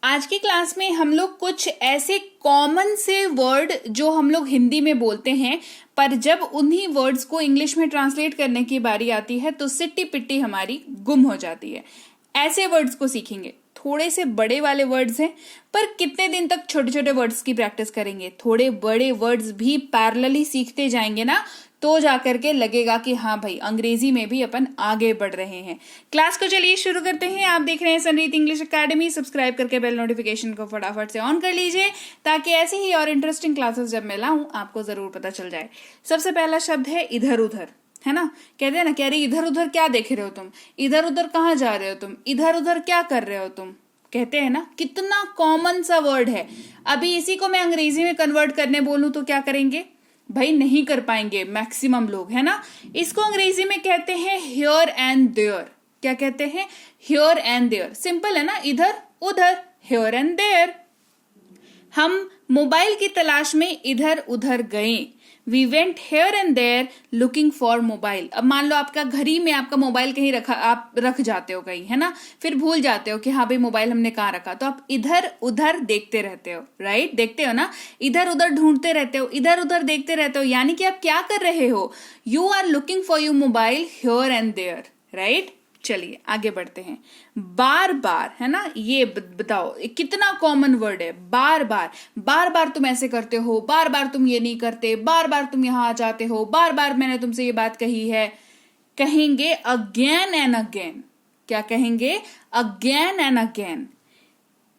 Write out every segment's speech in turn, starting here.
आज की क्लास में हम लोग कुछ ऐसे कॉमन से वर्ड जो हम लोग हिंदी में बोलते हैं, पर जब उन्हीं वर्ड्स को इंग्लिश में ट्रांसलेट करने की बारी आती है तो सिट्टी पिट्टी हमारी गुम हो जाती है। ऐसे वर्ड्स को सीखेंगे। थोड़े से बड़े वाले वर्ड्स हैं, पर कितने दिन तक छोटे छोटे वर्ड्स की प्रैक्टिस करेंगे। थोड़े बड़े वर्ड्स भी पैरेलली सीखते जाएंगे ना, तो जाकर के लगेगा कि हाँ भाई अंग्रेजी में भी अपन आगे बढ़ रहे हैं। क्लास को चलिए शुरू करते हैं। आप देख रहे हैं संरीत इंग्लिश एकेडमी। सब्सक्राइब करके बेल नोटिफिकेशन को फटाफट से ऑन कर लीजिए, ताकि ऐसे ही और इंटरेस्टिंग क्लासेस जब मैं लाऊं आपको जरूर पता चल जाए। सबसे पहला शब्द है इधर उधर, है ना। कहते हैं ना, कह रही इधर उधर क्या देख रहे हो तुम, इधर उधर कहाँ जा रहे हो तुम, इधर उधर क्या कर रहे हो तुम। कहते हैं ना, कितना कॉमन सा वर्ड है। अभी इसी को मैं अंग्रेजी में कन्वर्ट करने बोलूं तो क्या करेंगे भाई, नहीं कर पाएंगे मैक्सिमम लोग, है ना। इसको अंग्रेजी में कहते हैं हियर एंड देयर। क्या कहते हैं? Here and there. सिंपल है ना, इधर उधर, हियर एंड देयर। हम मोबाइल की तलाश में इधर उधर गए। We went here and there looking for mobile. अब मान लो आपका घर ही में आपका मोबाइल कहीं रखा, आप रख जाते हो कहीं, है ना, फिर भूल जाते हो कि हाँ भाई मोबाइल हमने कहाँ रखा, तो आप इधर उधर देखते रहते हो, राइट। देखते हो ना, इधर उधर ढूंढते रहते हो, इधर उधर देखते रहते हो, यानी कि आप क्या कर रहे हो, you are looking for your mobile here and there, right. चलिए आगे बढ़ते हैं। बार बार, है ना, ये बताओ कितना कॉमन वर्ड है। बार बार, बार बार तुम ऐसे करते हो, बार बार तुम ये नहीं करते, बार बार तुम यहां आ जाते हो, बार बार मैंने तुमसे ये बात कही है। कहेंगे अगेन एंड अगेन। क्या कहेंगे? Again and again.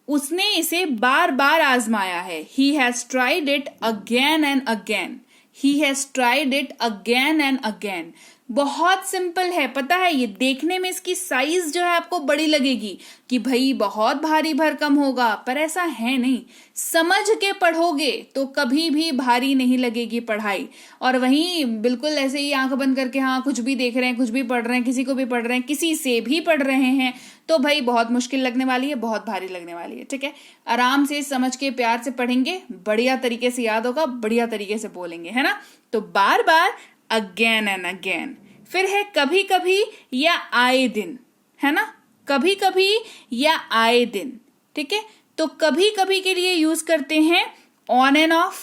उसने इसे बार बार आजमाया है। He has tried it again and again. He has tried it again and again. बहुत सिंपल है, पता है। ये देखने में इसकी साइज जो है आपको बड़ी लगेगी कि भाई बहुत भारी भरकम होगा, पर ऐसा है नहीं। समझ के पढ़ोगे तो कभी भी भारी नहीं लगेगी पढ़ाई। और वहीं बिल्कुल ऐसे ही आंख बंद करके हाँ कुछ भी देख रहे हैं, कुछ भी पढ़ रहे हैं, किसी को भी पढ़ रहे हैं, किसी से भी पढ़ रहे हैं, तो भाई बहुत मुश्किल लगने वाली है, बहुत भारी लगने वाली है। ठीक है, आराम से समझ के प्यार से पढ़ेंगे, बढ़िया तरीके से याद होगा, बढ़िया तरीके से बोलेंगे, है ना। तो बार बार, अगेन एंड अगेन। फिर है कभी कभी या आए दिन, है ना, कभी कभी या आए दिन। ठीक है, तो कभी कभी के लिए यूज करते हैं ऑन एंड ऑफ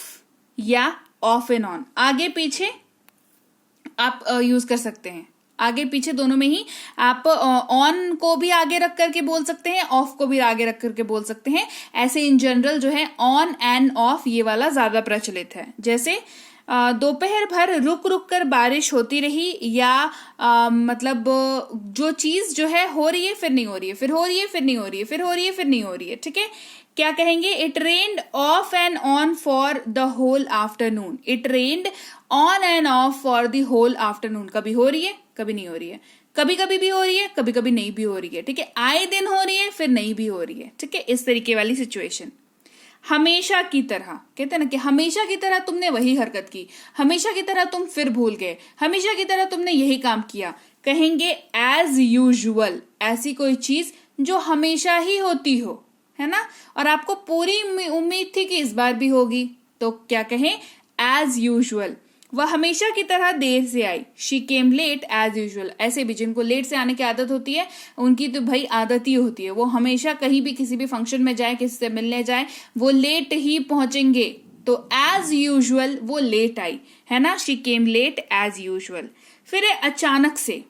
या ऑफ एंड ऑन। आगे पीछे आप यूज कर सकते हैं, आगे पीछे दोनों में ही। आप ऑन को भी आगे रख करके बोल सकते हैं, ऑफ को भी आगे रख करके बोल सकते हैं। ऐसे इन जनरल जो है ऑन एंड ऑफ ये वाला ज्यादा प्रचलित है। जैसे दोपहर भर रुक रुक कर बारिश होती रही, या मतलब जो चीज जो है हो रही है फिर नहीं हो रही है, फिर हो रही है फिर नहीं हो रही है, फिर हो रही है फिर नहीं हो रही है। ठीक है, क्या कहेंगे? It rained off and on for the whole afternoon. It rained on and off for the whole afternoon. कभी हो रही है, कभी नहीं हो रही है, कभी कभी भी हो रही है, कभी कभी नहीं भी हो रही है। ठीक है, आए दिन हो रही है, फिर नहीं भी हो रही है। ठीक है, इस तरीके वाली सिचुएशन। हमेशा की तरह, कहते हैं ना कि हमेशा की तरह तुमने वही हरकत की, हमेशा की तरह तुम फिर भूल गए, हमेशा की तरह तुमने यही काम किया। कहेंगे एज यूजुअल। ऐसी कोई चीज जो हमेशा ही होती हो, है ना, और आपको पूरी उम्मीद थी कि इस बार भी होगी, तो क्या कहें? As usual. वह हमेशा की तरह देर से आई। She came late as usual. ऐसे भी जिनको लेट से आने की आदत होती है, उनकी तो भाई आदत ही होती है, वो हमेशा कहीं भी किसी भी फंक्शन में जाए, किसी से मिलने जाए, वो लेट ही पहुंचेंगे। तो एज यूजुअल वो लेट आई, है ना। She came late as usual. फिर है अचानक से।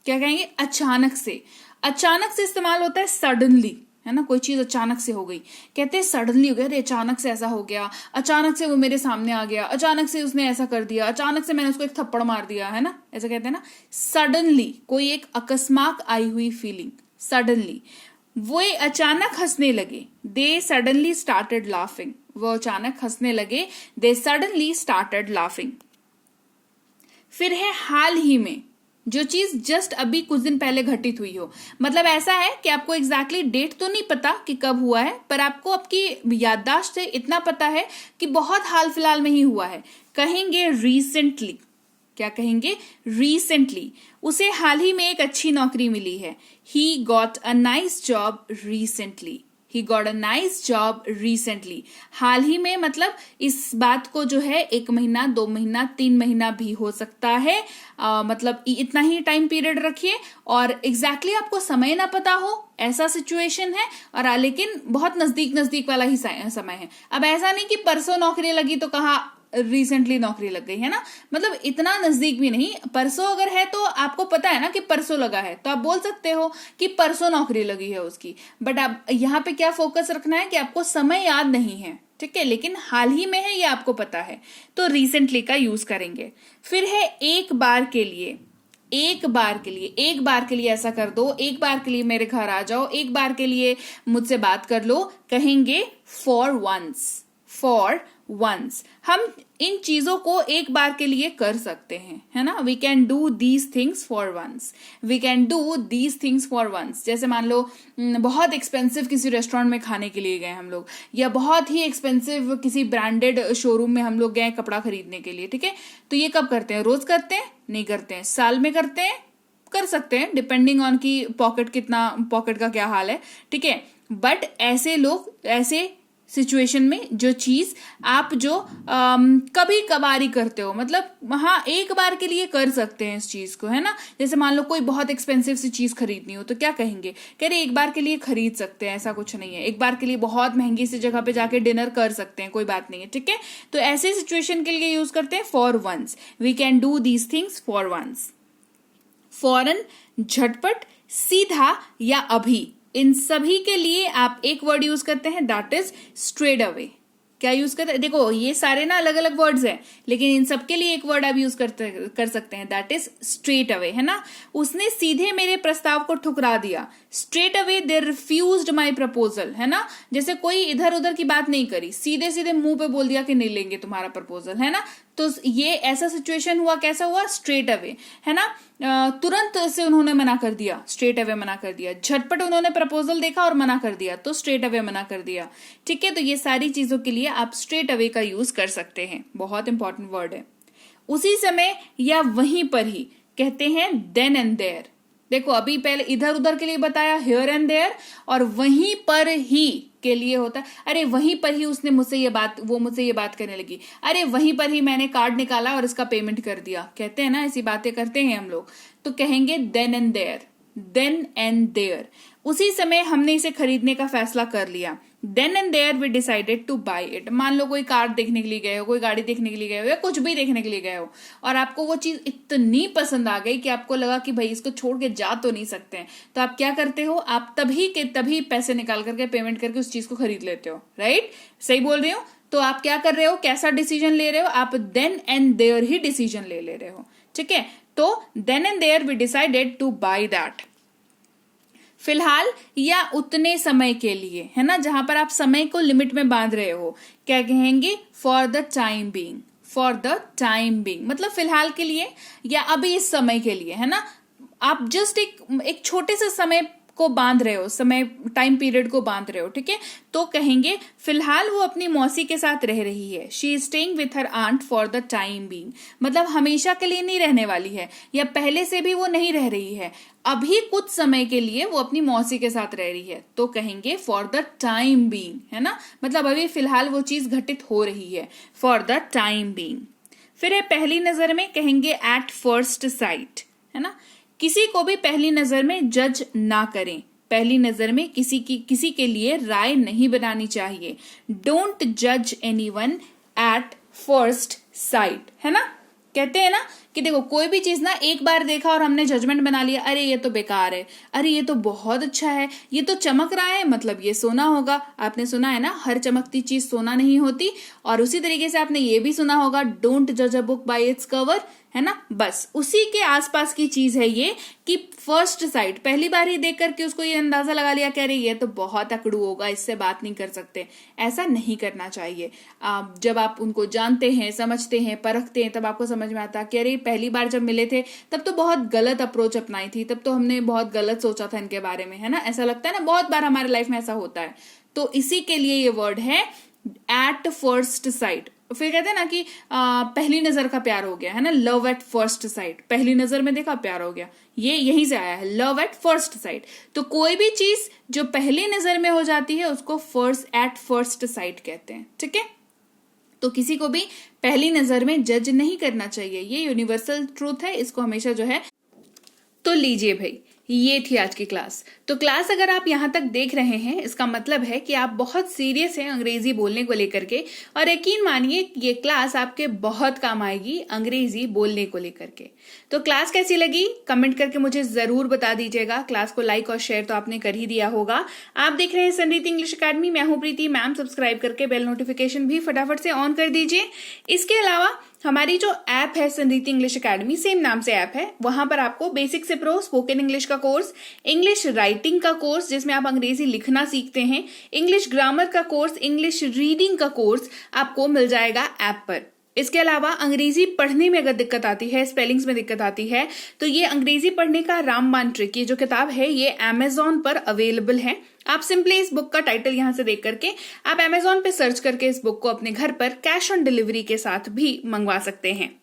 क्या कहेंगे? अचानक से। अचानक से इस्तेमाल होता है सडनली, है ना। कोई चीज अचानक से हो गई, कहते हैं सडनली हो गया, अरे अचानक से ऐसा हो गया, अचानक से वो मेरे सामने आ गया, अचानक से उसने ऐसा कर दिया, अचानक से मैंने उसको एक थप्पड़ मार दिया, है ना। ऐसा कहते हैं ना, सडनली। कोई एक अकस्मात आई हुई फीलिंग, सडनली। वो अचानक हंसने लगे। They suddenly started laughing. वो अचानक हंसने लगे। They suddenly started laughing. फिर है हाल ही में। जो चीज जस्ट अभी कुछ दिन पहले घटित हुई हो, मतलब ऐसा है कि आपको एग्जैक्टली डेट तो नहीं पता कि कब हुआ है, पर आपको आपकी याददाश्त से इतना पता है कि बहुत हाल फिलहाल में ही हुआ है। कहेंगे रिसेंटली। क्या कहेंगे? रिसेंटली। उसे हाल ही में एक अच्छी नौकरी मिली है। He got a nice job recently. He got a nice job recently. हाल ही में मतलब इस बात को जो है 1 महीना, 2 महीना, 3 महीना भी हो सकता है। मतलब इतना ही टाइम पीरियड रखिए और एग्जैक्टली आपको समय ना पता हो, ऐसा सिचुएशन है। और लेकिन बहुत नजदीक नजदीक वाला ही समय है। अब ऐसा नहीं कि परसों नौकरी लगी तो कहा रिसेंटली नौकरी लग गई, है ना। मतलब इतना नजदीक भी नहीं। परसों अगर है तो आपको पता है ना कि परसों लगा है, तो आप बोल सकते हो कि परसों नौकरी लगी है उसकी। बट आप यहाँ पे क्या फोकस रखना है कि आपको समय याद नहीं है, ठीक है, लेकिन हाल ही में है ये आपको पता है, तो रिसेंटली का यूज करेंगे। फिर है एक बार के लिए। एक बार के लिए, एक बार के लिए ऐसा कर दो, एक बार के लिए मेरे घर आ जाओ, एक बार के लिए मुझसे बात कर लो, कहेंगे फॉर वंस। फॉर वंस हम इन चीजों को एक बार के लिए कर सकते हैं, है ना। We can do these things for once, we can do these things for once. जैसे मान लो बहुत एक्सपेंसिव किसी रेस्टोरेंट में खाने के लिए गए हम लोग, या बहुत ही एक्सपेंसिव किसी ब्रांडेड शोरूम में हम लोग गए कपड़ा खरीदने के लिए, ठीक है। तो ये कब करते हैं? रोज करते हैं? नहीं करते हैं। साल में करते हैं? कर सकते हैं, डिपेंडिंग ऑन की पॉकेट का क्या हाल है, ठीक है। बट ऐसे लोग, ऐसे सिचुएशन में जो चीज आप जो कभी कभार करते हो, मतलब हाँ एक बार के लिए कर सकते हैं इस चीज को, है ना। जैसे मान लो कोई बहुत एक्सपेंसिव सी चीज खरीदनी हो तो क्या कहेंगे? कह रहे एक बार के लिए खरीद सकते हैं, ऐसा कुछ नहीं है। एक बार के लिए बहुत महंगी सी जगह पे जाके डिनर कर सकते हैं, कोई बात नहीं है, ठीक है। तो ऐसे सिचुएशन के लिए यूज करते हैं for once. We can do these things for once. फौरन, झटपट, सीधा या अभी, इन सभी के लिए आप एक वर्ड यूज करते हैं, दैट इज स्ट्रेट अवे। क्या यूज करते हैं? देखो ये सारे ना अलग अलग वर्ड्स हैं, लेकिन इन सब के लिए एक वर्ड आप यूज कर सकते हैं, दैट इज स्ट्रेट अवे, है ना। उसने सीधे मेरे प्रस्ताव को ठुकरा दिया। Straight away they refused my proposal, है ना। जैसे कोई इधर उधर की बात नहीं करी, सीधे सीधे मुंह पे बोल दिया कि नहीं लेंगे तुम्हारा प्रपोजल, है ना। तो ये ऐसा सिचुएशन हुआ, कैसा हुआ? स्ट्रेट अवे, है ना। तुरंत से उन्होंने मना कर दिया, स्ट्रेट अवे मना कर दिया। झटपट उन्होंने प्रपोजल देखा और मना कर दिया, तो स्ट्रेट अवे मना कर दिया, ठीक है। तो ये सारी चीजों के लिए आप स्ट्रेट अवे का यूज कर सकते हैं, बहुत इंपॉर्टेंट वर्ड है। उसी समय या वहीं पर ही कहते हैं देन एंड देयर। देखो अभी पहले इधर उधर के लिए बताया हियर एंड देयर, और वहीं पर ही के लिए होता है अरे वहीं पर ही उसने मुझसे ये बात, वो मुझसे ये बात करने लगी, अरे वहीं पर ही मैंने कार्ड निकाला और इसका पेमेंट कर दिया। कहते हैं ना ऐसी बातें करते हैं हम लोग, तो कहेंगे then and there. Then and there, उसी समय हमने इसे खरीदने का फैसला कर लिया। Then and there we decided to buy it. मान लो कोई कार देखने के लिए गए हो, कोई गाड़ी देखने के लिए गए हो, या कुछ भी देखने के लिए गए हो, और आपको वो चीज इतनी पसंद आ गई कि आपको लगा कि भाई इसको छोड़ के जा तो नहीं सकते हैं, तो आप क्या करते हो? आप तभी के तभी पैसे निकाल करके, पेमेंट करके उस चीज को खरीद लेते हो, राइट। सही बोल रही हो। तो आप क्या कर रहे हो? कैसा डिसीजन ले रहे हो? आप देन एंड देयर ही डिसीजन ले रहे हो, ठीक है। तो then and there we decided to buy that. फिलहाल या उतने समय के लिए, है ना, जहां पर आप समय को लिमिट में बांध रहे हो, क्या कहेंगे? For the time being. For the time being मतलब फिलहाल के लिए या अभी इस समय के लिए, है ना। आप जस्ट एक छोटे से समय को बांध रहे हो, समय टाइम पीरियड को बांध रहे हो, ठीक है। तो कहेंगे फिलहाल वो अपनी मौसी के साथ रह रही है। She is staying with her aunt for the time being मतलब हमेशा के लिए नहीं रहने वाली है, या पहले से भी वो नहीं रह रही है, अभी कुछ समय के लिए वो अपनी मौसी के साथ रह रही है। तो कहेंगे फॉर द टाइम बीइंग, है ना, मतलब अभी फिलहाल वो चीज घटित हो रही है, फॉर द टाइम बीइंग। फिर है पहली नजर में, कहेंगे एट फर्स्ट साइट, है ना। किसी को भी पहली नजर में जज ना करें। पहली नजर में किसी के लिए राय नहीं बनानी चाहिए। डोंट जज एनीवन एट फर्स्ट साइट, है ना। कहते हैं ना कि देखो कोई भी चीज ना एक बार देखा और हमने जजमेंट बना लिया, अरे ये तो बेकार है, अरे ये तो बहुत अच्छा है, ये तो चमक रहा है मतलब ये सोना होगा। आपने सुना है ना, हर चमकती चीज सोना नहीं होती। और उसी तरीके से आपने ये भी सुना होगा, डोंट जज a book by its cover, है ना। बस उसी के आसपास की चीज है ये कि फर्स्ट साइट, पहली बार ही देख करके उसको ये अंदाजा लगा लिया, कह रही ये तो बहुत अकड़ू होगा, इससे बात नहीं कर सकते। ऐसा नहीं करना चाहिए। जब आप उनको जानते हैं, समझते हैं, परखते हैं, तब आपको समझ में आता है कि अरे पहली बार जब मिले थे तब तो बहुत गलत अप्रोच अपनाई थी, तब तो हमने बहुत गलत सोचा था इनके बारे में, है ना। ऐसा लगता है ना, बहुत बार हमारे लाइफ में ऐसा होता है। तो इसी के लिए ये वर्ड है एट फर्स्ट साइट। फिर कहते हैं ना कि पहली नजर का प्यार हो गया है ना, लव एट फर्स्ट साइट, पहली नजर में देखा प्यार हो गया, ये यहीं से आया है, लव एट फर्स्ट साइट। तो कोई भी चीज जो पहली नजर में हो जाती है उसको फर्स्ट साइट कहते हैं, ठीक है। तो किसी को भी पहली नजर में जज नहीं करना चाहिए, ये यूनिवर्सल ट्रूथ है, इसको हमेशा जो है। तो लीजिए भाई, ये थी आज की क्लास। तो क्लास अगर आप यहाँ तक देख रहे हैं, इसका मतलब है कि आप बहुत सीरियस हैं अंग्रेजी बोलने को लेकर के, और यकीन मानिए ये क्लास आपके बहुत काम आएगी अंग्रेजी बोलने को लेकर के। तो क्लास कैसी लगी कमेंट करके मुझे जरूर बता दीजिएगा। क्लास को लाइक और शेयर तो आपने कर ही दिया होगा। आप देख रहे हैं संरीति इंग्लिश अकेडमी, मैं हूं प्रीति मैम। सब्सक्राइब करके बेल नोटिफिकेशन भी फटाफट से ऑन कर दीजिए। इसके अलावा हमारी जो ऐप है संरीति इंग्लिश अकेडमी, सेम नाम से ऐप है, वहां पर आपको बेसिक से प्रो स्पोकन इंग्लिश का कोर्स, इंग्लिश राइटिंग का कोर्स जिसमें आप अंग्रेजी लिखना सीखते हैं, इंग्लिश ग्रामर का कोर्स, इंग्लिश रीडिंग का कोर्स आपको मिल जाएगा ऐप पर। इसके अलावा अंग्रेजी पढ़ने में अगर दिक्कत आती है, स्पेलिंग्स में दिक्कत आती है, तो ये अंग्रेजी पढ़ने का रामबाण ट्रिक, ये जो किताब है ये अमेजॉन पर अवेलेबल है। आप सिंपली इस बुक का टाइटल यहां से देख करके आप अमेजॉन पे सर्च करके इस बुक को अपने घर पर कैश ऑन डिलीवरी के साथ भी मंगवा सकते हैं।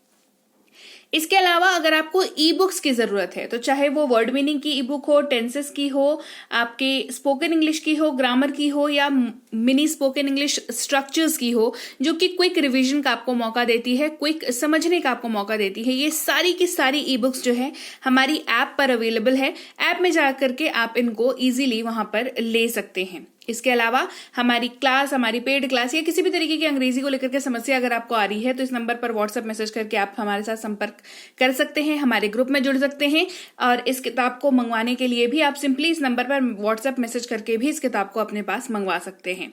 इसके अलावा अगर आपको ई बुक्स की जरूरत है, तो चाहे वो वर्ड मीनिंग की ई बुक हो, टेंसेस की हो, आपके स्पोकन इंग्लिश की हो, ग्रामर की हो, या मिनी स्पोकन इंग्लिश स्ट्रक्चर्स की हो, जो कि क्विक रिवीजन का आपको मौका देती है, क्विक समझने का आपको मौका देती है, ये सारी की सारी ई बुक्स जो है हमारी ऐप पर अवेलेबल है। ऐप में जाकर के आप इनको इजीली वहां पर ले सकते हैं। इसके अलावा हमारी क्लास, हमारी पेड क्लास या किसी भी तरीके की अंग्रेजी को लेकर के समस्या अगर आपको आ रही है, तो इस नंबर पर व्हाट्सएप मैसेज करके आप हमारे साथ संपर्क कर सकते हैं, हमारे ग्रुप में जुड़ सकते हैं। और इस किताब को मंगवाने के लिए भी आप सिंपली इस नंबर पर व्हाट्सएप मैसेज करके भी इस किताब को अपने पास मंगवा सकते हैं।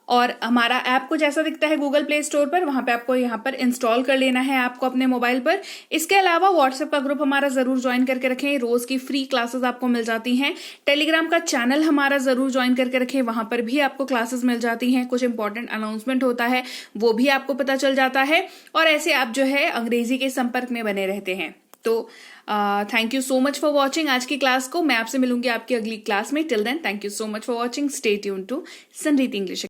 और हमारा ऐप कुछ ऐसा दिखता है गूगल प्ले स्टोर पर, वहां पे आपको यहाँ पर इंस्टॉल कर लेना है आपको अपने मोबाइल पर। इसके अलावा व्हाट्सएप का ग्रुप हमारा जरूर ज्वाइन करके रखें, रोज की फ्री क्लासेस आपको मिल जाती हैं। टेलीग्राम का चैनल हमारा जरूर ज्वाइन करके रखें, वहां पर भी आपको क्लासेस मिल जाती हैं, कुछ इंपॉर्टेंट अनाउंसमेंट होता है वो भी आपको पता चल जाता है, और ऐसे आप जो है अंग्रेजी के संपर्क में बने रहते हैं। तो thank you so much for watching आज की क्लास को। मैं आपसे मिलूंगी आपकी अगली क्लास में। Till then thank you so much for watching. Stay tuned to Sanriti English.